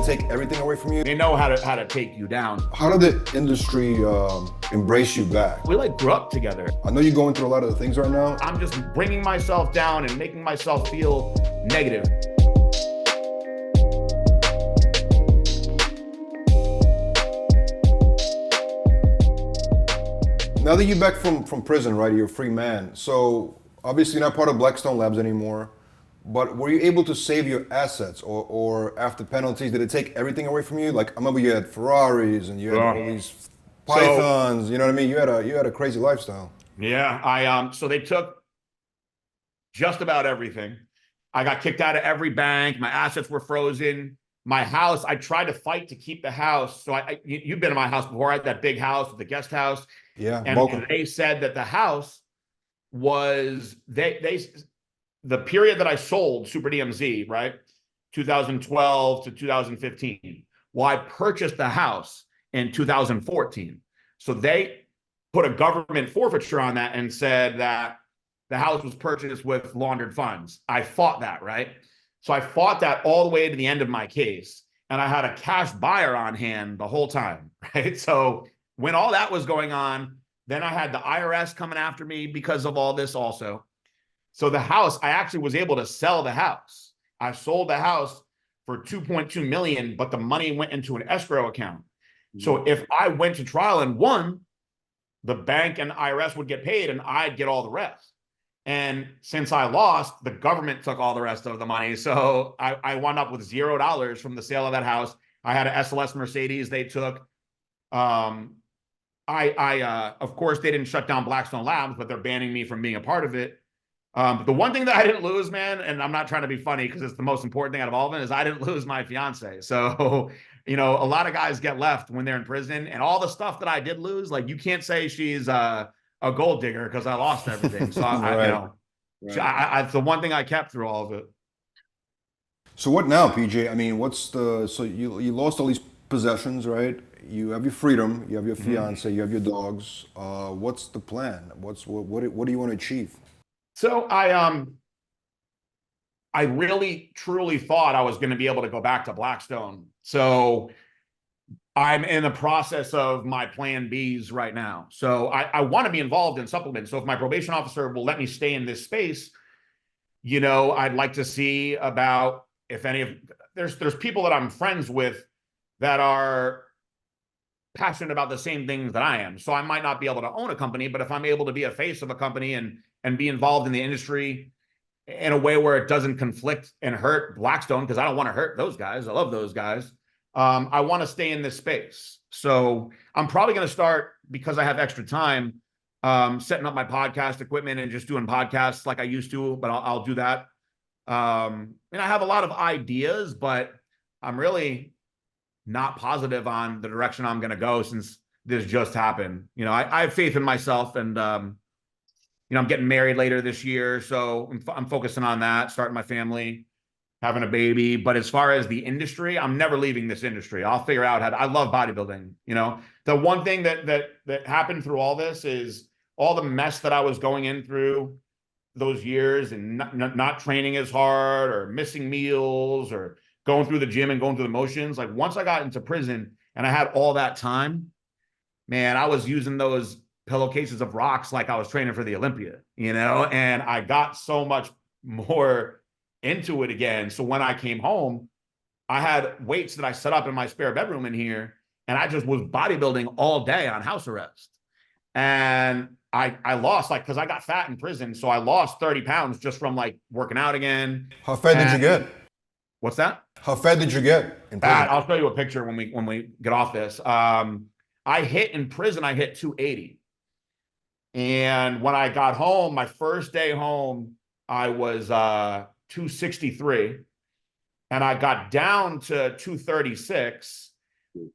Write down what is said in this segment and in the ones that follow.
they take everything away from you? They know how to take you down. How did the industry embrace you back? We like grew up together. I know you're going through a lot of the things right now. I'm just bringing myself down and making myself feel negative. Now that you're back from prison, right, you're a free man. So obviously you're not part of Blackstone Labs anymore, but were you able to save your assets or after penalties, did it take everything away from you? Like I remember you had Ferraris and you had all these pythons, you know what I mean? You had a crazy lifestyle. Yeah, so they took just about everything. I got kicked out of every bank. My assets were frozen. My house, I tried to fight to keep the house. So you've been in my house before. I had that big house, the guest house. Yeah, and they said that the house was the period that I sold Super DMZ, right? 2012 to 2015. Well, I purchased the house in 2014. So they put a government forfeiture on that and said that the house was purchased with laundered funds. I fought that, right? So I fought that all the way to the end of my case. And I had a cash buyer on hand the whole time, right? So when all that was going on, then I had the IRS coming after me because of all this also. So the house, I actually was able to sell the house. I sold the house for 2.2 million, but the money went into an escrow account. So if I went to trial and won, the bank and IRS would get paid and I'd get all the rest. And since I lost, the government took all the rest of the money. So I wound up with $0 from the sale of that house. I had an SLS Mercedes they took. Of course, they didn't shut down Blackstone Labs, but they're banning me from being a part of it. But the one thing that I didn't lose, man, and I'm not trying to be funny because it's the most important thing out of all of it, is I didn't lose my fiance. So, a lot of guys get left when they're in prison, and all the stuff that I did lose, like you can't say she's a gold digger because I lost everything. So it's the one thing I kept through all of it. So what now, PJ? I mean, so you lost all these possessions, right? You have your freedom, you have your fiance, you have your dogs. What's the plan? What do you want to achieve? So I really truly thought I was going to be able to go back to Blackstone. So I'm in the process of my plan Bs right now. So I want to be involved in supplements. So if my probation officer will let me stay in this space, I'd like to see about if any of there's people that I'm friends with that are passionate about the same things that I am. So I might not be able to own a company, but if I'm able to be a face of a company and be involved in the industry in a way where it doesn't conflict and hurt Blackstone, because I don't want to hurt those guys. I love those guys. I want to stay in this space. So I'm probably going to start, because I have extra time, setting up my podcast equipment and just doing podcasts like I used to, but I'll do that. And I have a lot of ideas, but I'm really not positive on the direction I'm going to go since this just happened. I have faith in myself, and I'm getting married later this year, so I'm focusing on that, starting my family, having a baby. But as far as the industry, I'm never leaving this industry. I'll figure out I love bodybuilding. The one thing that happened through all this is all the mess that I was going in through those years, and not training as hard, or missing meals, or going through the gym and going through the motions. Like once I got into prison and I had all that time, man, I was using those pillowcases of rocks like I was training for the Olympia, and I got so much more into it again. So when I came home, I had weights that I set up in my spare bedroom in here, and I just was bodybuilding all day on house arrest. And I lost, because I got fat in prison. So I lost 30 pounds just from working out again. How fat did you get? What's that? How fat did you get in prison? I'll show you a picture when we get off this. I hit 280. And when I got home, my first day home, I was 263. And I got down to 236.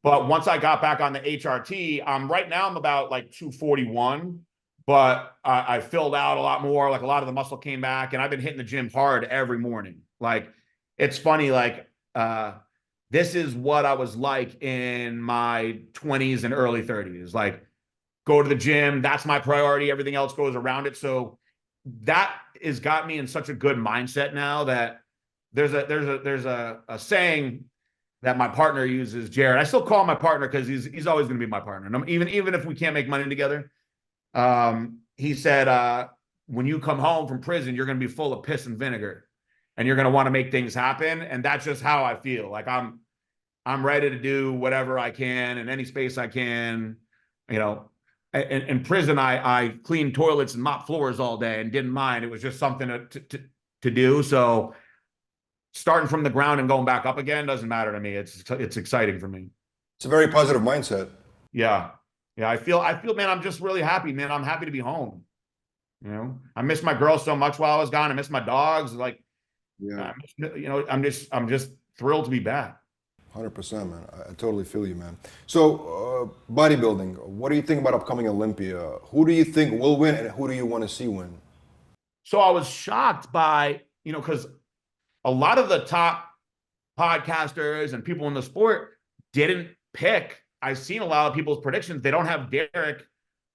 But once I got back on the HRT, right now I'm about 241. But I filled out a lot more. A lot of the muscle came back. And I've been hitting the gym hard every morning. It's funny, this is what I was like in my 20s and early 30s. Go to the gym, that's my priority. Everything else goes around it. So that has got me in such a good mindset now that there's a saying that my partner uses, Jared. I still call him my partner because he's always going to be my partner. And even if we can't make money together, he said, when you come home from prison, you're going to be full of piss and vinegar, and you're going to want to make things happen. And that's just how I feel. Like I'm ready to do whatever I can in any space I can. You know, in prison, I cleaned toilets and mopped floors all day and didn't mind. It was just something to do. So starting from the ground and going back up again doesn't matter to me. It's exciting for me. It's a very positive mindset. Yeah. Yeah. I feel, man, I'm just really happy, man. I'm happy to be home. You know, I miss my girl so much while I was gone. I miss my dogs. Like, Yeah. you know, I'm just thrilled to be back. 100%, man. I totally feel you, man. So, bodybuilding, what do you think about upcoming Olympia? Who do you think will win, and who do you want to see win? So I was shocked by, you know, because a lot of the top podcasters and people in the sport didn't pick. I've seen a lot of people's predictions. They don't have Derek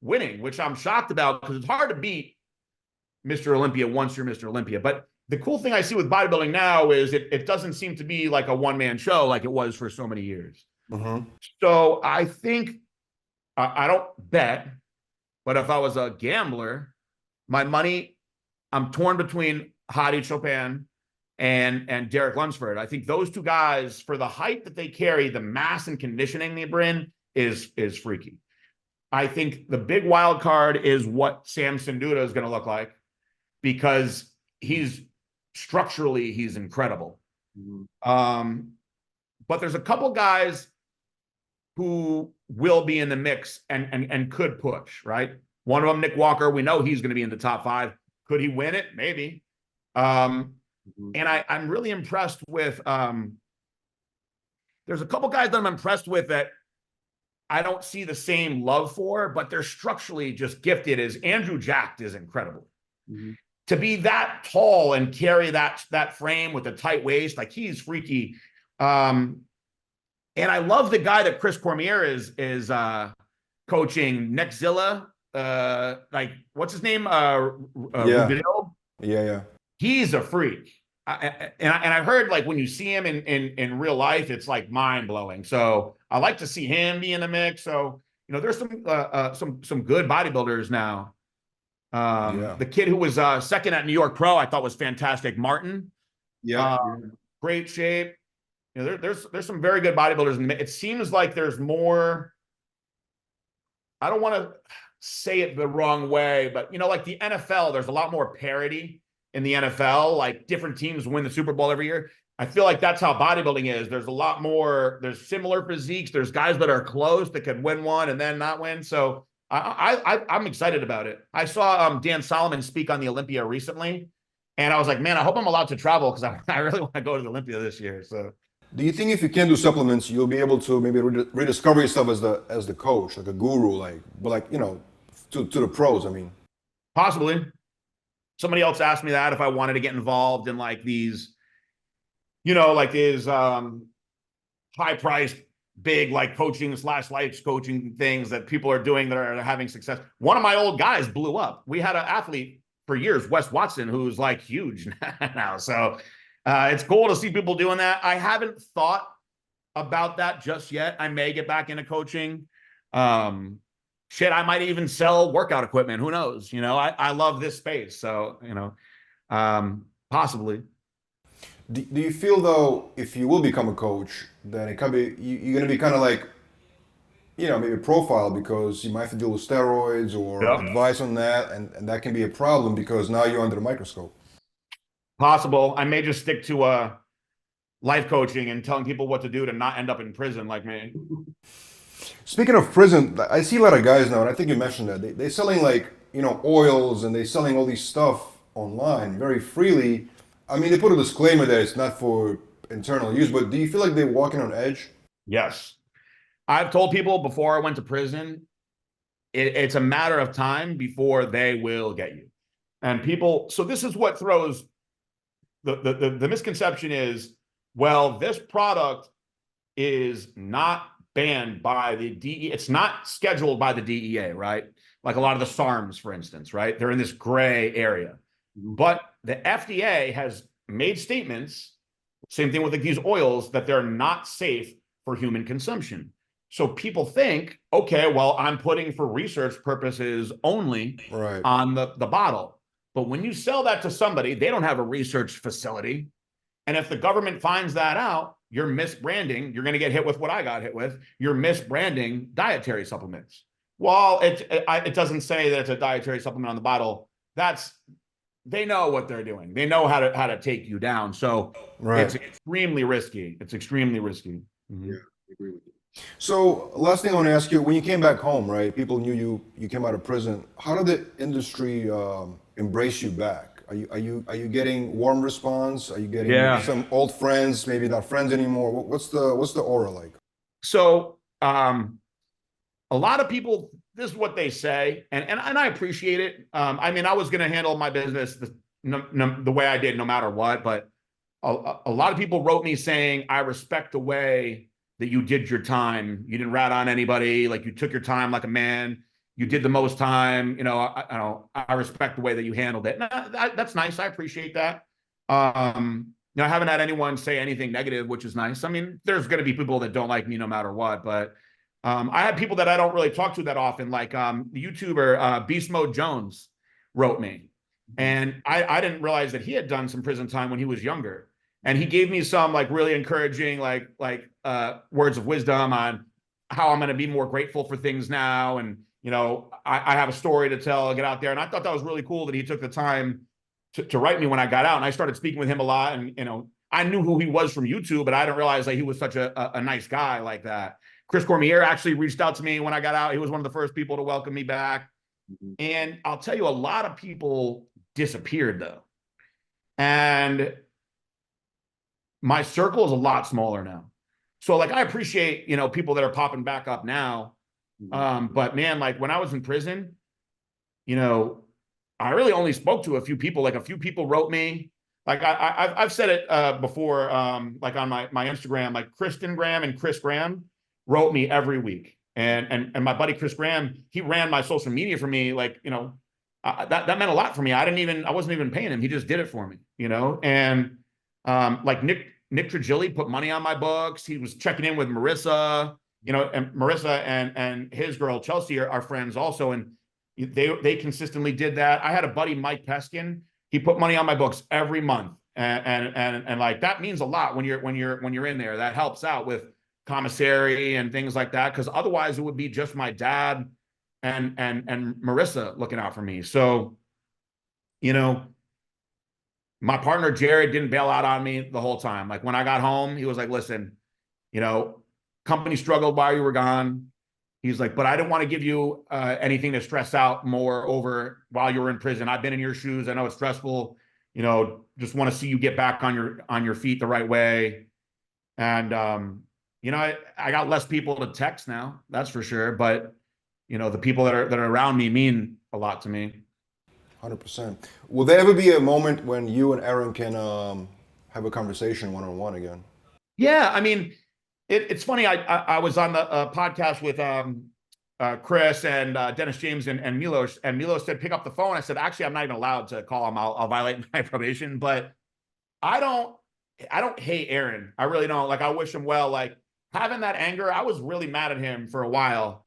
winning, which I'm shocked about because it's hard to beat Mr. Olympia once you're Mr. Olympia. But the cool thing I see with bodybuilding now is it doesn't seem to be like a one-man show like it was for so many years. Mm-hmm. So I think, I don't bet, but if I was a gambler, my money, I'm torn between Hadi Chopin and Derek Lunsford. I think those two guys, for the height that they carry, the mass and conditioning they bring is freaky. I think the big wild card is what Sam Senduda is going to look like, because he's incredible. Mm-hmm. But there's a couple guys who will be in the mix and could push, right? One of them, Nick Walker, we know he's going to be in the top 5. Could he win it? Maybe. And I'm really impressed with, there's a couple guys that I'm impressed with that I don't see the same love for, but they're structurally just gifted. As Andrew Jacked is incredible. Mm-hmm. To be that tall and carry that frame with a tight waist, like, he's freaky. And I love the guy that Chris Cormier is coaching, Nexzilla. Like, what's his name? Rubio? Yeah. He's a freak. And I heard, like, when you see him in real life, it's like mind blowing. So I like to see him be in the mix. So, you know, there's some good bodybuilders now. The kid who was second at New York Pro, I thought was fantastic, Martin. Great shape. You know, there's some very good bodybuilders in the mix. It seems like there's more. I don't want to say it the wrong way, but, you know, like the NFL, there's a lot more parity in the NFL. Like, different teams win the Super Bowl every year. I feel like that's how bodybuilding is. There's a lot more. There's similar physiques. There's guys that are close that could win one and then not win. So I'm excited about it. I saw Dan Solomon speak on the Olympia recently, and I was like, man, I hope I'm allowed to travel, because I really want to go to the Olympia this year. So, do you think if you can do supplements, you'll be able to maybe rediscover yourself as the coach, like a guru, but you know, to the pros? I mean, possibly. Somebody else asked me that if I wanted to get involved in, like, these, you know, like these high-priced, big, like, coaching / life coaching things that people are doing that are having success. One of my old guys blew up. We had an athlete for years, Wes Watson, who's like huge now. So it's cool to see people doing that. I haven't thought about that just yet. I may get back into coaching. Shit, I might even sell workout equipment. Who knows? You know, I love this space. So, you know, possibly. Do you feel, though, if you will become a coach, then it can be, you're going to be kind of like, you know, maybe profiled, because you might have to deal with steroids or advice on that, and that can be a problem because now you're under the microscope. Possible. I may just stick to life coaching and telling people what to do to not end up in prison like me. Speaking of prison, I see a lot of guys now, and I think you mentioned that they're selling, like, you know, oils, and they're selling all these stuff online very freely. I mean, they put a disclaimer that it's not for internal use, but do you feel like they're walking on edge? Yes. I've told people before I went to prison, it's a matter of time before they will get you. And people, so this is what throws the misconception is, well, this product is not banned by the DEA. It's not scheduled by the DEA, right? Like a lot of the SARMs, for instance, right? They're in this gray area. But the FDA has made statements Same thing with like these oils, that they're not safe for human consumption. So people think, okay, well, I'm putting for research purposes only Right. on the bottle. But when you sell that to somebody, they don't have a research facility. And if the government finds that out, you're misbranding. You're going to get hit with what I got hit with. You're misbranding dietary supplements. Well, it doesn't say that it's a dietary supplement on the bottle. They know what they're doing. They know how to take you down. So Right. it's extremely risky. It's extremely risky. Yeah, I agree with you. So, last thing I want to ask you: when you came back home, right? People knew you came out of prison. How did the industry embrace you back? Are you getting warm response? Are you getting Yeah. some old friends, maybe not friends anymore? What's the aura like? So a lot of people, this is what they say, and I appreciate it. I mean, I was going to handle my business the way I did, no matter what. But a lot of people wrote me saying, I respect the way that you did your time. You didn't rat on anybody. Like, you took your time like a man. You did the most time. I respect the way that you handled it. And that's nice. I appreciate that. I haven't had anyone say anything negative, which is nice. I mean, there's going to be people that don't like me no matter what, but I had people that I don't really talk to that often, like the YouTuber Beast Mode Jones wrote me, and I didn't realize that he had done some prison time when he was younger, and he gave me some like really encouraging words of wisdom on how I'm going to be more grateful for things now, and I have a story to tell. I'll get out there, and I thought that was really cool that he took the time to write me when I got out, and I started speaking with him a lot, and I knew who he was from YouTube, but I didn't realize that he was such a nice guy like that. Chris Cormier actually reached out to me when I got out. He was one of the first people to welcome me back. Mm-hmm. And I'll tell you, a lot of people disappeared though. And my circle is a lot smaller now. So like, I appreciate, people that are popping back up now. But man, like when I was in prison, I really only spoke to a few people. Like, a few people wrote me. Like I've said it before, like on my Instagram, like Kristen Graham and Chris Graham wrote me every week, and my buddy Chris Graham, he ran my social media for me. Like, that meant a lot for me. I wasn't even paying him. He just did it for me, and like Nick Trigilli put money on my books. He was checking in with Marissa, and Marissa and his girl Chelsea are friends also, and they consistently did that. I had a buddy, Mike Peskin. He put money on my books every month, and like, that means a lot when you're in there. That helps out with commissary and things like that, because otherwise it would be just my dad and Marissa looking out for me. So, my partner Jared didn't bail out on me the whole time. Like, when I got home, he was like, listen, company struggled while you were gone. He's like, but I didn't want to give you anything to stress out more over while you were in prison. I've been in your shoes. I know it's stressful. Just want to see you get back on your feet the right way. And I got less people to text now, that's for sure. But the people that are around me mean a lot to me. 100%. Will there ever be a moment when you and Aaron can have a conversation one-on-one again? Yeah, I mean, it's funny. I was on the podcast with Chris and Dennis James and Milos, and Milos said, pick up the phone. I said, actually, I'm not even allowed to call him. I'll violate my probation. But I don't hate Aaron. I really don't. Like, I wish him well. Like, having that anger, I was really mad at him for a while.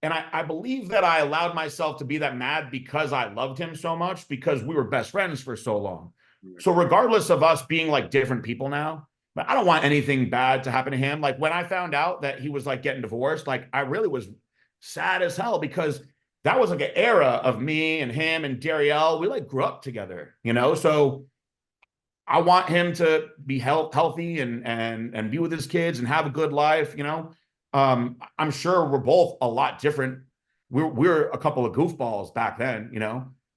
And I believe that I allowed myself to be that mad because I loved him so much, because we were best friends for so long. So regardless of us being like different people now, but I don't want anything bad to happen to him. Like, when I found out that he was like getting divorced, like, I really was sad as hell, because that was like an era of me and him and Darielle. We like grew up together, so I want him to be healthy and be with his kids and have a good life. I'm sure we're both a lot different. We're a couple of goofballs back then,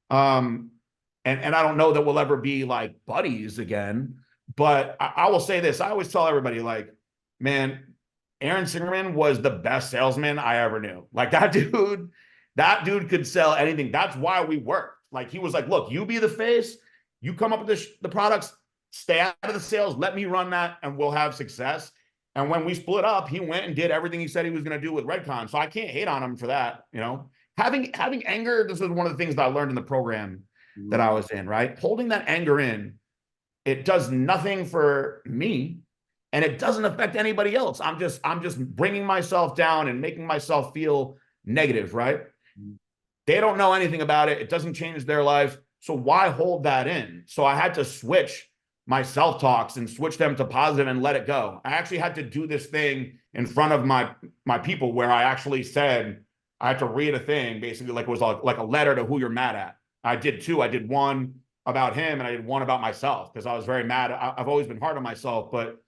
and I don't know that we'll ever be like buddies again. But I will say this: I always tell everybody, like, man, Aaron Singerman was the best salesman I ever knew. Like, that dude could sell anything. That's why we worked. Like, he was like, look, you be the face. You come up with the products, stay out of the sales, let me run that, and we'll have success. And when we split up, he went and did everything he said he was going to do with Redcon. So I can't hate on him for that. Having anger, this is one of the things that I learned in the program that I was in, right? Holding that anger in it does nothing for me, and it doesn't affect anybody else. I'm just bringing myself down and making myself feel negative, right? They don't know anything about it. It doesn't change their life. So why hold that in? So I had to switch my self-talks and switch them to positive and let it go. I actually had to do this thing in front of my people where I actually said, I had to read a thing, basically like it was like a letter to who you're mad at. I did two. I did one about him and I did one about myself because I was very mad. I've always been hard on myself, but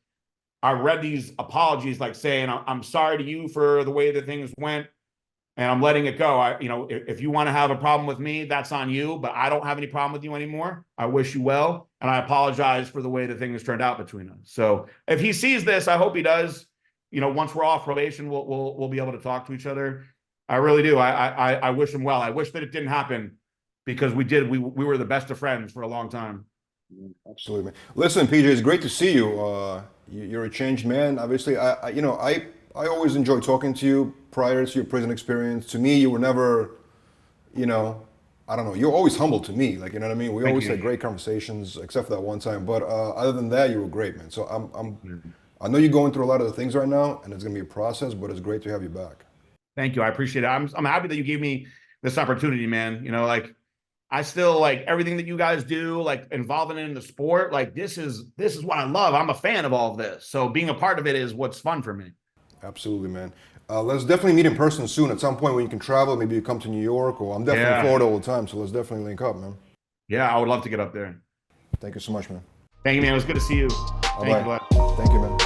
I read these apologies like saying, I'm sorry to you for the way that things went and I'm letting it go. If you want to have a problem with me, that's on you, but I don't have any problem with you anymore. I wish you well. And I apologize for the way that things turned out between us. So if he sees this, I hope he does. Once we're off probation, we'll be able to talk to each other. I really do. I wish him well. I wish that it didn't happen because we were the best of friends for a long time. Absolutely, man. Listen, PJ, it's great to see you. You're a changed man. Obviously, I always enjoy talking to you prior to your prison experience. To me, you were never, I don't know. You're always humble to me. Like, you know what I mean? We always had great conversations, except for that one time. But other than that, you were great, man. So I know you're going through a lot of the things right now, and it's gonna be a process. But it's great to have you back. Thank you. I appreciate it. I'm happy that you gave me this opportunity, man. I still like everything that you guys do, like involving in the sport. Like this is what I love. I'm a fan of all of this. So being a part of it is what's fun for me. Absolutely, man. Let's definitely meet in person soon at some point when you can travel. Maybe you come to New York, or I'm definitely in Florida all the time. So let's definitely link up, man. Yeah, I would love to get up there. Thank you so much, man. Thank you, man. It was good to see you. Thank you, Vlad. Thank you, man.